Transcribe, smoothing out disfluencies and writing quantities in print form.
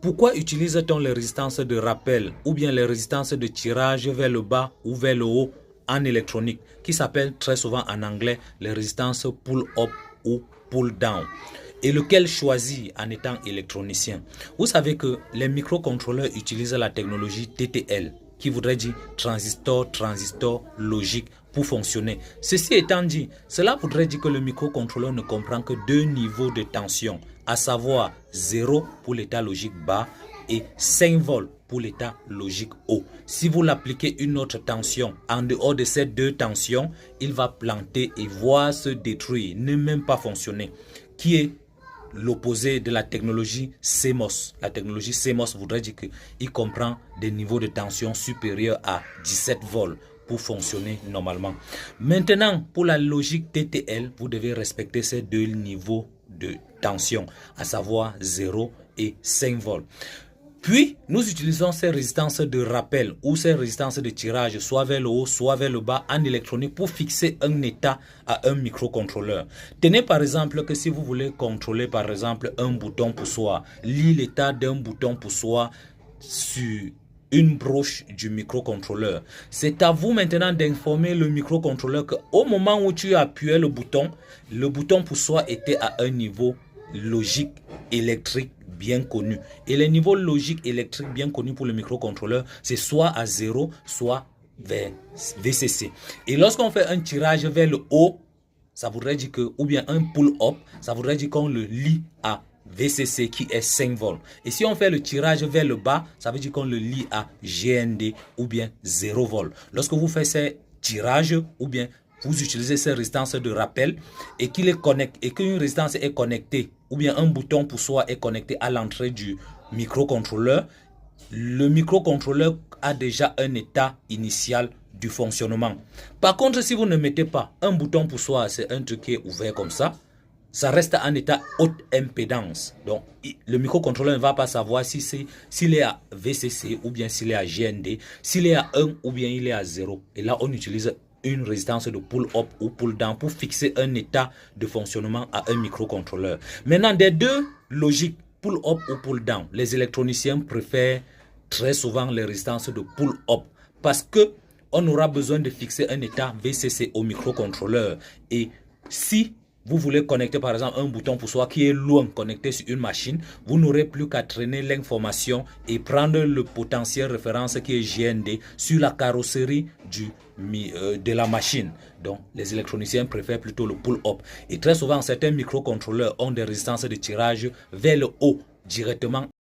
Pourquoi utilise-t-on les résistances de rappel ou bien les résistances de tirage vers le bas ou vers le haut en électronique, qui s'appellent très souvent en anglais les résistances pull-up ou pull-down? Et lequel choisir en étant électronicien? Vous savez que les microcontrôleurs utilisent la technologie TTL, qui voudrait dire transistor logique, pour fonctionner. Ceci étant dit, cela voudrait dire que le microcontrôleur ne comprend que deux niveaux de tension, à savoir 0 pour l'état logique bas et 5 volts pour l'état logique haut. Si vous l'appliquez une autre tension, en dehors de ces deux tensions, il va planter et voir se détruire, ne même pas fonctionner, qui est l'opposé de la technologie CMOS. La technologie CMOS voudrait dire qu'il comprend des niveaux de tension supérieurs à 17 volts pour fonctionner normalement. Maintenant, pour la logique TTL, vous devez respecter ces deux niveaux de tension, à savoir 0 et 5 volts. Puis, nous utilisons ces résistances de rappel ou ces résistances de tirage, soit vers le haut, soit vers le bas en électronique pour fixer un état à un microcontrôleur. Tenez par exemple que si vous voulez contrôler par exemple un bouton poussoir, lire l'état d'un bouton poussoir sur une broche du microcontrôleur. C'est à vous maintenant d'informer le microcontrôleur qu'au moment où tu appuyais le bouton poussoir était à un niveau logique électrique bien connu. Et les niveaux logiques électriques bien connus pour le microcontrôleur, c'est soit à 0, soit vers VCC. Et lorsqu'on fait un tirage vers le haut, ça voudrait dire que, ou bien un pull-up, ça voudrait dire qu'on le lie à VCC qui est 5 volts. Et si on fait le tirage vers le bas, ça veut dire qu'on le lie à GND ou bien 0 volts. Lorsque vous faites ces tirages ou bien vous utilisez ces résistances de rappel et qu'il est connecté et qu'une résistance est connectée ou bien un bouton poussoir est connecté à l'entrée du microcontrôleur, le microcontrôleur a déjà un état initial du fonctionnement. Par contre, si vous ne mettez pas un bouton poussoir, c'est un truc qui est ouvert comme ça reste en état haute impédance. Donc, le microcontrôleur ne va pas savoir s'il est à VCC ou bien s'il est à GND, s'il est à 1 ou bien il est à 0. Et là, on utilise une résistance de pull-up ou pull-down pour fixer un état de fonctionnement à un microcontrôleur. Maintenant, des deux logiques, pull-up ou pull-down, les électroniciens préfèrent très souvent les résistances de pull-up parce que on aura besoin de fixer un état VCC au microcontrôleur. Et si vous voulez connecter par exemple un bouton poussoir qui est loin connecté sur une machine, vous n'aurez plus qu'à traîner l'information et prendre le potentiel référence qui est GND sur la carrosserie de la machine. Donc les électroniciens préfèrent plutôt le pull-up. Et très souvent certains microcontrôleurs ont des résistances de tirage vers le haut directement